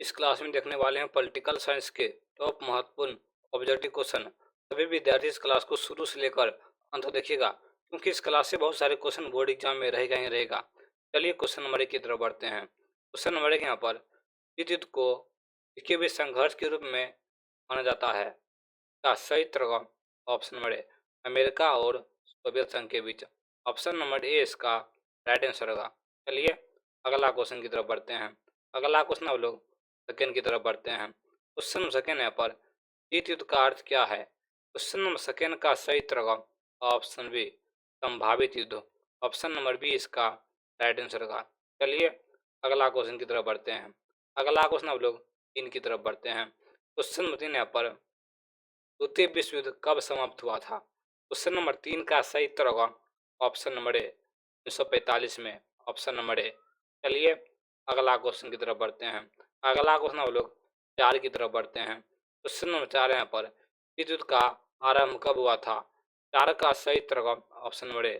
इस क्लास में देखने वाले हैं पॉलिटिकल साइंस के टॉप महत्वपूर्ण ऑब्जेक्टिव क्वेश्चन। सभी विद्यार्थी इस क्लास को शुरू से लेकर अंत तक देखिएगा, क्योंकि इस क्लास से बहुत सारे क्वेश्चन बोर्ड एग्जाम में रहेगा ही रहेगा। चलिए क्वेश्चन नंबर 1 की तरफ बढ़ते हैं। क्वेश्चन नंबर 1 यहाँ पर, शीत युद्ध को किसके बीच संघर्ष के रूप में माना जाता है? का सही तरह ऑप्शन नंबर ए अमेरिका और सोवियत संघ के बीच। ऑप्शन नंबर ए इसका राइट आंसर होगा। चलिए अगला क्वेश्चन की तरफ बढ़ते हैं। अगला क्वेश्चन हम लोग सेकेंड की तरफ बढ़ते हैं। क्वेश्चन नंबर सेकेंड यहाँ पर, शीत युद्ध का अर्थ क्या है? क्वेश्चन नंबर सेकेंड का सही तरह ऑप्शन बी संभावित युद्ध। ऑप्शन नंबर बी इसका राइट आंसर होगा। चलिए अगला क्वेश्चन की तरफ बढ़ते हैं। अगला क्वेश्चन हम लोग तीन की तरफ बढ़ते हैं। क्वेश्चन नंबर तीन यहाँ पर, द्वितीय विश्व युद्ध कब समाप्त हुआ था? क्वेश्चन नंबर तीन का सही उत्तर होगा ऑप्शन नंबर ए 1945 में। Option number A. चलिए अगला क्वेश्चन की तरफ बढ़ते हैं। अगला क्वेश्चन हम लोग चार की तरफ बढ़ते हैं। क्वेश्चन नंबर चार यहाँ पर, शीत युद्ध का आरंभ कब हुआ था? चार का सही उत्तर होगा ऑप्शन नंबर ए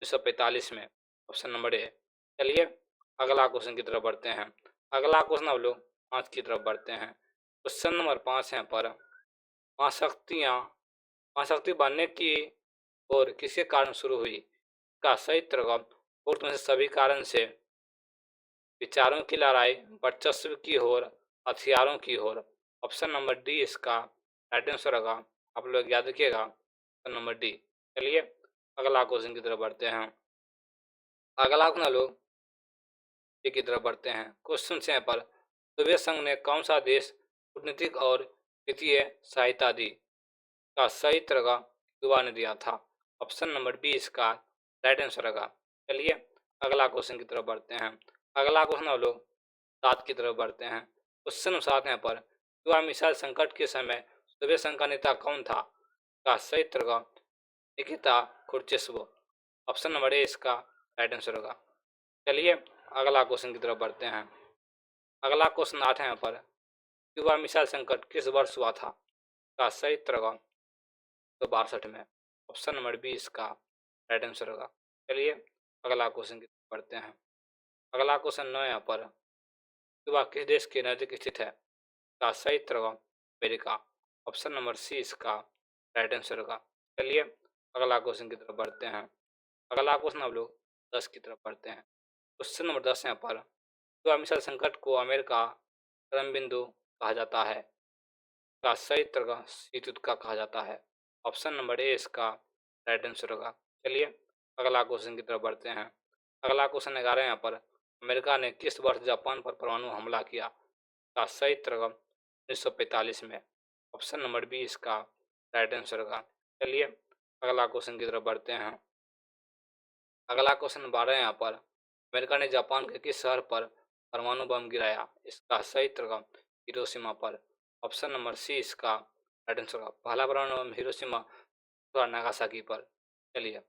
1945 में। Option number A. चलिए अगला क्वेश्चन की तरफ बढ़ते हैं। अगला क्वेश्चन हम लोग पाँच की तरफ बढ़ते हैं। क्वेश्चन नंबर पाँच यहाँ पर, महाशक्तियाँ महाशक्ति बनने की और किसके कारण शुरू हुई? का सही उत्तर पूर्व में से सभी कारण से, विचारों की लड़ाई, वर्चस्व की ओर, हथियारों की ओर। ऑप्शन नंबर डी इसका राइट आंसर होगा। आप लोग याद रखिएगा ऑप्शन नंबर डी। चलिए अगला क्वेश्चन की तरफ बढ़ते हैं। अगला क्वेश्चन लोग ए की तरफ बढ़ते हैं। क्वेश्चन से यहाँ पर, सोवियत संघ ने कौन सा देश कूटनीतिक और वित्तीय सहायता दी? का सही तरह युवा ने दिया था। ऑप्शन नंबर बी इसका राइट आंसर होगा। चलिए अगला क्वेश्चन की तरफ बढ़ते हैं। अगला क्वेश्चन हम लोग सात की तरफ बढ़ते हैं। क्वेश्चन नंबर सात यहाँ पर, युवा मिसाइल संकट के समय सोवियत संघ का नेता कौन था? का सही तरह निकिता खुर्चेशव। ऑप्शन नंबर ए इसका राइट आंसर होगा। चलिए अगला क्वेश्चन की तरफ बढ़ते हैं। अगला क्वेश्चन आठ है यहाँ पर, युवा मिसाइल संकट किस वर्ष हुआ था? का सही तरह 1962 में। ऑप्शन नंबर बी इसका राइट आंसर होगा। चलिए अगला क्वेश्चन की तरफ बढ़ते हैं। अगला क्वेश्चन नौ यहाँ पर, युवा किस देश के नजदीक स्थित है? का सही तरह अमेरिका। ऑप्शन नंबर सी इसका राइट आंसर होगा। चलिए अगला क्वेश्चन की तरफ बढ़ते हैं। अगला क्वेश्चन हम लोग 10 की तरफ बढ़ते हैं। क्वेश्चन नंबर 10 यहाँ पर, युवा मिसाइल संकट को अमेरिका चरम बिंदु कहा जाता है? का सही तरह शीत युद्ध का कहा जाता है। ऑप्शन नंबर ए इसका राइट आंसर होगा। चलिए अगला क्वेश्चन की तरफ बढ़ते हैं। अगला क्वेश्चन 11 यहाँ पर, अमेरिका ने किस वर्ष जापान पर परमाणु हमला किया? का सही तरह 1945 में। ऑप्शन नंबर बी इसका राइट आंसर होगा। चलिए अगला क्वेश्चन की तरफ बढ़ते हैं। अगला क्वेश्चन 12 यहाँ पर, अमेरिका ने जापान के किस शहर पर परमाणु बम गिराया? इसका सही तरह हिरोशिमा पर। ऑप्शन नंबर सी इसका राइट आंसर होगा। पहला परमाणु बम हिरोशिमा और नागासाकी पर। चलिए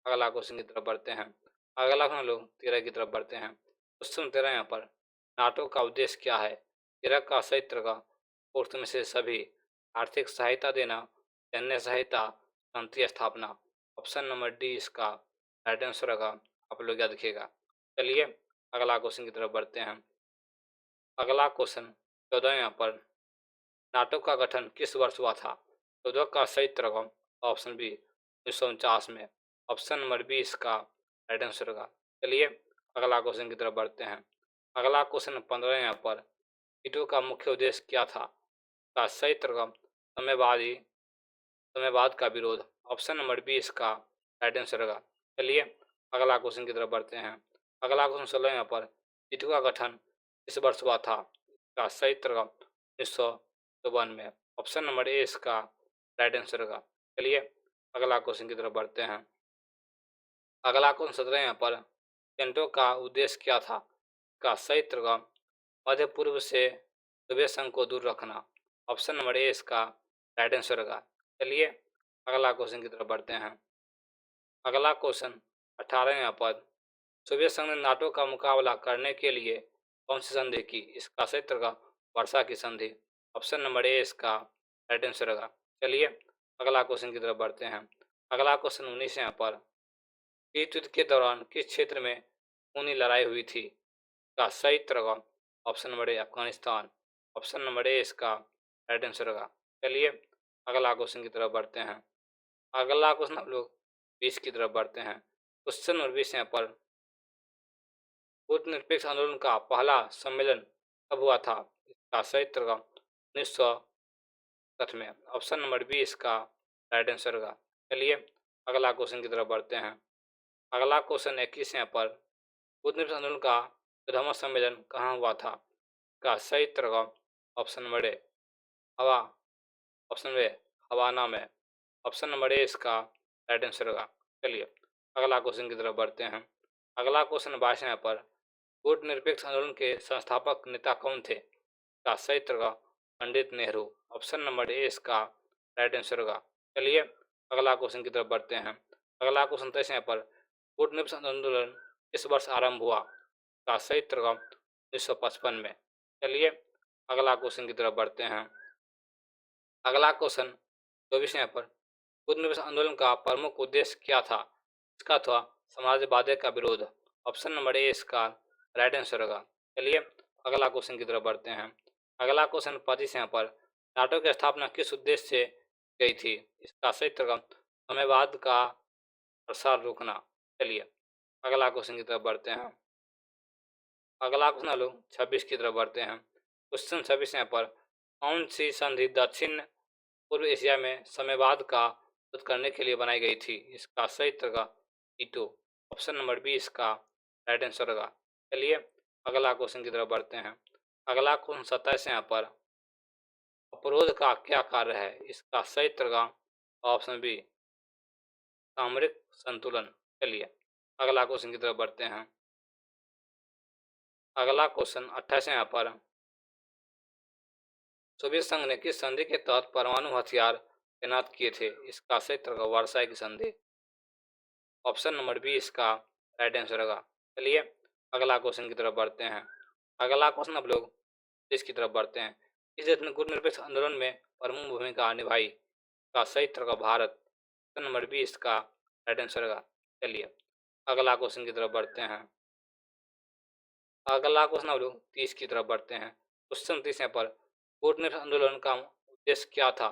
अगला क्वेश्चन की तरफ बढ़ते हैं। अगला हम लोग 13 की तरफ बढ़ते हैं। क्वेश्चन 13 यहाँ पर, नाटो का उद्देश्य क्या है? 13 का सही तरह पूर्व में से सभी, आर्थिक सहायता देना, सैन्य सहायता, शांति स्थापना। ऑप्शन नंबर डी इसका राइट आंसर होगा। आप लोग याद रखिएगा। चलिए अगला क्वेश्चन की तरफ बढ़ते हैं। अगला क्वेश्चन 14 यहाँ पर, नाटो का गठन किस वर्ष हुआ था? 14 का सही तरह ऑप्शन बी 1949 में। ऑप्शन नंबर बी इसका राइट आंसर होगा। चलिए अगला क्वेश्चन की तरफ बढ़ते हैं। अगला क्वेश्चन 15 यहाँ पर, टीटो का मुख्य उद्देश्य क्या था? का सही तरह साम्यवाद का विरोध। ऑप्शन नंबर बी इसका राइट आंसर होगा। चलिए अगला क्वेश्चन की तरफ बढ़ते हैं। अगला क्वेश्चन 16 यहाँ पर, टीटो का गठन किस वर्ष हुआ था? का सही तरह 1952 में। ऑप्शन नंबर ए इसका राइट आंसर होगा। चलिए अगला क्वेश्चन की तरफ बढ़ते हैं। अगला क्वेश्चन 17 यहाँ पर, सेंटो का उद्देश्य क्या था? का सही तरह मध्य पूर्व से सोवियत संघ को दूर रखना। ऑप्शन नंबर ए इसका राइट आंसर होगा। चलिए अगला क्वेश्चन की तरफ बढ़ते हैं। अगला क्वेश्चन 18 यहाँ पर, सोवियत संघ ने नाटो का मुकाबला करने के लिए कौन सी संधि की? इसका सही तरह वर्षा की संधि। ऑप्शन नंबर ए इसका राइट आंसर होगा। चलिए अगला क्वेश्चन की तरफ बढ़ते हैं। अगला क्वेश्चन 19 यहाँ पर, शीत युद्ध के दौरान किस क्षेत्र में खूनी लड़ाई हुई थी? का सही तरह option number A Afghanistan. Option number A इसका राइट आंसर होगा। चलिए अगला क्वेश्चन की तरफ बढ़ते हैं। अगला क्वेश्चन हम लोग 20 की तरफ बढ़ते हैं। क्वेश्चन नंबर 20 यहाँ पर गुटनिरपेक्ष आंदोलन का पहला सम्मेलन कब हुआ था? इसका सही उत्तर होगा 1967 में। ऑप्शन नंबर बी इसका राइट आंसर होगा। चलिए अगला क्वेश्चन की तरफ बढ़ते हैं। अगला क्वेश्चन 21 यहाँ पर गुटनिरपेक्ष आंदोलन का प्रथम सम्मेलन कहाँ हुआ था? इसका सही उत्तर होगा ऑप्शन नंबर ए हवा ऑप्शन नंबर ए हवाना में। ऑप्शन नंबर ए इसका राइट आंसर होगा। चलिए अगला क्वेश्चन की तरफ बढ़ते हैं। अगला क्वेश्चन 22 यहाँ पर गुटनिरपेक्ष आंदोलन के संस्थापक नेता कौन थे? इसका सही उत्तर होगा Pandit Nehru. Option number A इसका राइट आंसर होगा। चलिए अगला क्वेश्चन की तरफ बढ़ते हैं। अगला क्वेश्चन 23 यहाँ पर गुटनिरपेक्ष आंदोलन किस वर्ष आरंभ हुआ? इसका सही उत्तर होगा 1955 में। चलिए अगला क्वेश्चन की तरफ बढ़ते हैं। अगला क्वेश्चन 24 यहाँ पर गुटनिरपेक्ष आंदोलन का प्रमुख उद्देश्य क्या था? इसका था साम्राज्यवाद का विरोध। ऑप्शन नंबर ए इसका राइट आंसर होगा। चलिए अगला क्वेश्चन की तरफ बढ़ते हैं। अगला क्वेश्चन 25 यहाँ पर नाटो की स्थापना किस उद्देश्य से गई थी? इसका सही उत्तर होगा साम्यवाद का प्रसार रोकना। चलिए अगला क्वेश्चन की तरफ बढ़ते हैं। अगला क्वेश्चन लोग 26 की तरफ बढ़ते हैं। क्वेश्चन 26 यहाँ पर कौन सी संधि दक्षिण पूर्व एशिया में साम्यवाद का विरोध करने के लिए बनाई गई थी? इसका सही उत्तर होगा टीटो। ऑप्शन नंबर बी इसका राइट आंसर होगा। चलिए अगला क्वेश्चन की तरफ बढ़ते हैं। अगला क्वेश्चन 27 यहाँ पर अवरोध का क्या कार्य है? इसका सही उत्तर होगा ऑप्शन बी सामरिक संतुलन। चलिए अगला क्वेश्चन की तरफ बढ़ते हैं। अगला क्वेश्चन 28 यहाँ पर सोवियत संघ ने किस संधि के तहत परमाणु हथियार तैनात किए थे? इसका सही उत्तर होगा वर्साई की संधि। ऑप्शन नंबर बी इसका राइट आंसर होगा। चलिए अगला क्वेश्चन की तरफ बढ़ते हैं। अगला क्वेश्चन आप लोग देश की तरफ बढ़ते हैं। इस देश ने गुटनिरपेक्ष आंदोलन में प्रमुख भूमिका निभाई? इसका सही उत्तर होगा भारत। ऑप्शन नंबर बी इसका राइट आंसर होगा। चलिए अगला क्वेश्चन की तरफ बढ़ते हैं। अगला क्वेश्चन आप लोग 30 की तरफ बढ़ते हैं। क्वेश्चन 30 यहाँ पर गुटनिरपेक्ष आंदोलन का उद्देश्य क्या था?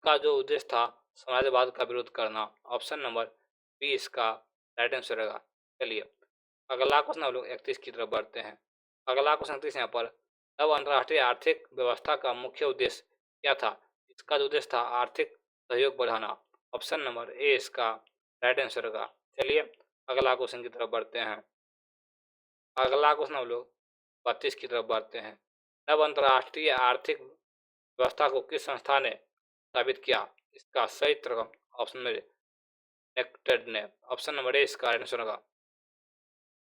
का जो उद्देश्य था समाजवाद का विरोध करना। ऑप्शन नंबर बी इसका राइट आंसर होगा। चलिए अगला क्वेश्चन हम लोग 31 की तरफ बढ़ते हैं। अगला क्वेश्चन 31 यहाँ पर नव अंतर्राष्ट्रीय आर्थिक व्यवस्था का मुख्य उद्देश्य क्या था? इसका जो उद्देश्य था आर्थिक सहयोग बढ़ाना। ऑप्शन नंबर ए इसका राइट आंसर होगा। चलिए अगला क्वेश्चन की तरफ बढ़ते हैं। अगला क्वेश्चन हम लोग 32 की तरफ बढ़ते हैं। नव अंतर्राष्ट्रीय आर्थिक व्यवस्था को किस संस्था ने स्थापित किया? इसका सही उत्तर ऑप्शन में नेक्टेड ने। ऑप्शन नंबर ए इसका आंसर होगा।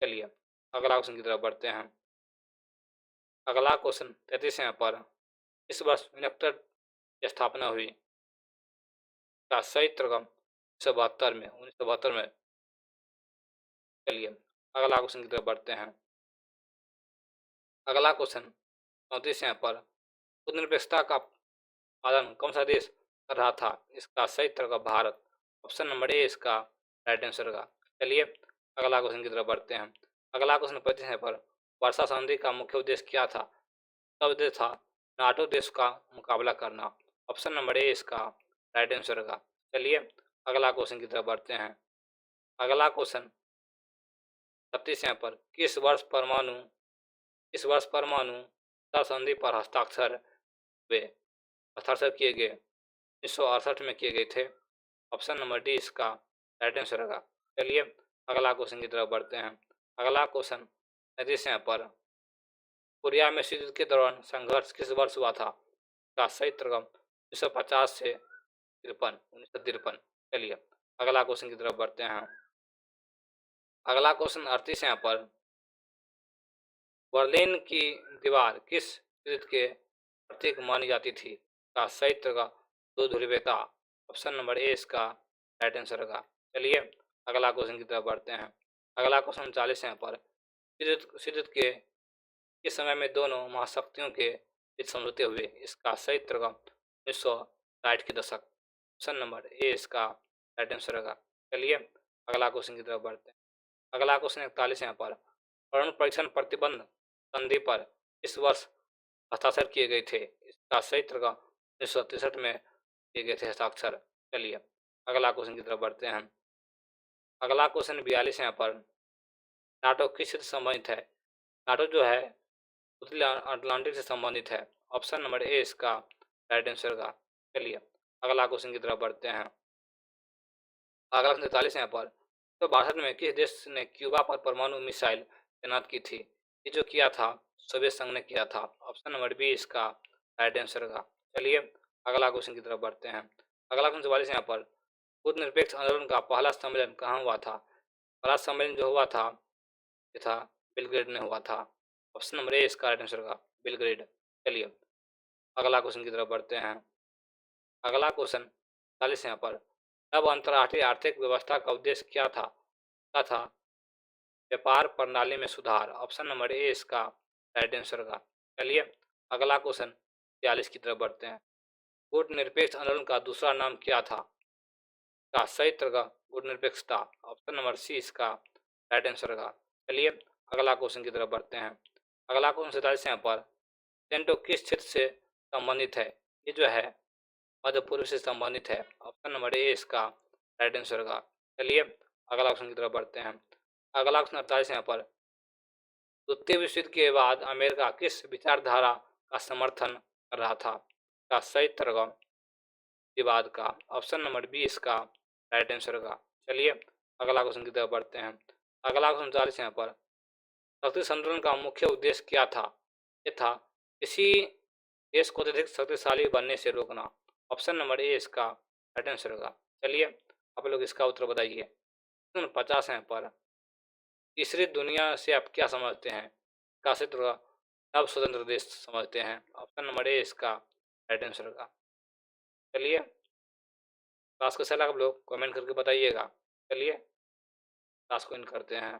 चलिए अगला क्वेश्चन की तरफ बढ़ते हैं। अगला क्वेश्चन 33 यहाँ पर इस वर्ष नेक्टेड की स्थापना हुई? इसका सही उत्तर 1972 में 1972 में। चलिए अगला क्वेश्चन की तरफ बढ़ते हैं। अगला क्वेश्चन 34 यहाँ पर गुटनिरपेक्षता का पालन कौन सा देश कर रहा था? इसका सही उत्तर होगा भारत। ऑप्शन नंबर ए इसका राइट आंसर होगा। चलिए अगला क्वेश्चन की तरफ बढ़ते हैं। अगला क्वेश्चन 25 है पर वर्षा संधि का मुख्य उद्देश्य क्या था? इसका उद्देश्य था नाटो देश का मुकाबला करना। ऑप्शन नंबर ए इसका राइट आंसर होगा। चलिए अगला क्वेश्चन की तरफ बढ़ते हैं। अगला क्वेश्चन 36 यहाँ पर किस वर्ष परमाणु संधि पर हस्ताक्षर किए गए? 1968 में किए गए थे। ऑप्शन नंबर डी इसका राइट आंसर होगा। चलिए अगला क्वेश्चन की तरफ बढ़ते हैं। अगला क्वेश्चन 37 यहाँ पर कोरिया में शीत युद्ध के दौरान संघर्ष किस वर्ष हुआ था? का सही उत्तर 1950 से 1953। चलिए अगला क्वेश्चन की तरफ बढ़ते हैं। अगला क्वेश्चन 38 यहाँ पर बर्लिन की दीवार किस युद्ध के प्रतीक मानी जाती थी? का सही उत्तर दो ध्रुवीयता। ऑप्शन नंबर ए इसका राइट आंसर होगा। चलिए अगला क्वेश्चन की तरफ बढ़ते हैं। अगला क्वेश्चन 40 यहाँ पर शीत के इस समय में दोनों महाशक्तियों के बीच समझौते हुए? इसका सही उत्तर 1960 के दशक। ऑप्शन नंबर ए इसका राइट आंसर होगा। चलिए अगला क्वेश्चन की तरफ बढ़ते हैं। अगला क्वेश्चन 41 यहाँ पर परमाणु परीक्षण प्रतिबंध संधि पर इस वर्ष हस्ताक्षर किए गए थे? इसका सही उत्तर 1963 में किए गए थे हस्ताक्षर। चलिए अगला क्वेश्चन की तरफ बढ़ते हैं हम। अगला क्वेश्चन 42 यहाँ पर, नाटो किस क्षेत्र से संबंधित है? नाटो जो है उत्तरी अटलांटिक से संबंधित है। ऑप्शन नंबर ए इसका राइट आंसर का। चलिए अगला क्वेश्चन की तरफ बढ़ते हैं। अगला क्वेश्चन 43 यहाँ पर, तो भारत में किस देश ने क्यूबा पर परमाणु मिसाइल तैनात की थी? ये जो किया था सोवियत संघ ने किया था। ऑप्शन नंबर बी इसका राइट आंसर का। चलिए अगला क्वेश्चन की तरफ बढ़ते हैं। अगला क्वेश्चन 44 यहाँ पर, धर्मनिरपेक्ष आंदोलन का पहला सम्मेलन कहाँ हुआ था? पहला सम्मेलन जो हुआ था ये था बेलग्रेड में हुआ था। ऑप्शन नंबर ए इसका राइट आंसर का बेलग्रेड। चलिए अगला क्वेश्चन की तरफ बढ़ते हैं। अगला क्वेश्चन 40 यहाँ पर, अब अंतर्राष्ट्रीय आर्थिक व्यवस्था का उद्देश्य क्या था? क्या था? व्यापार प्रणाली में सुधार। ऑप्शन नंबर ए इसका राइट आंसर का। चलिए अगला क्वेश्चन 42 की तरफ बढ़ते हैं। गुटनिरपेक्ष आंदोलन का दूसरा नाम क्या था? का सही उत्तर का गुटनिरपेक्षता। ऑप्शन नंबर सी इसका राइट आंसर का। चलिए अगला क्वेश्चन की तरफ बढ़ते हैं। अगला क्वेश्चन 47 यहाँ पर, सेंटो किस क्षेत्र से संबंधित है? ये जो है मध्य पूर्व से संबंधित है। ऑप्शन नंबर ए इसका राइट आंसर का। चलिए अगला क्वेश्चन की तरफ बढ़ते हैं। अगला क्वेश्चन 48 यहाँ पर, द्वितीय विश्व युद्ध के बाद अमेरिका किस विचारधारा का समर्थन कर रहा था? का सही उत्तर का विवाद का। ऑप्शन नंबर बी इसका राइट आंसर का। चलिए अगला क्वेश्चन की तरफ बढ़ते हैं। अगला क्वेश्चन 49 यहाँ पर, शक्ति संतुलन का मुख्य उद्देश्य क्या था? ये था किसी देश को अत्यधिक शक्तिशाली बनने से रोकना। ऑप्शन नंबर ए इसका राइट आंसर का। चलिए आप लोग इसका उत्तर बताइए। 50 है पर, तीसरी दुनिया से आप क्या समझते हैं? का क्षेत्र नव स्वतंत्र देश समझते हैं। ऑप्शन नंबर ए इसका राइट आंसर का। चलिए क्लास कैसा लगा आप लोग कमेंट करके बताइएगा। चलिए क्लास को इन करते हैं।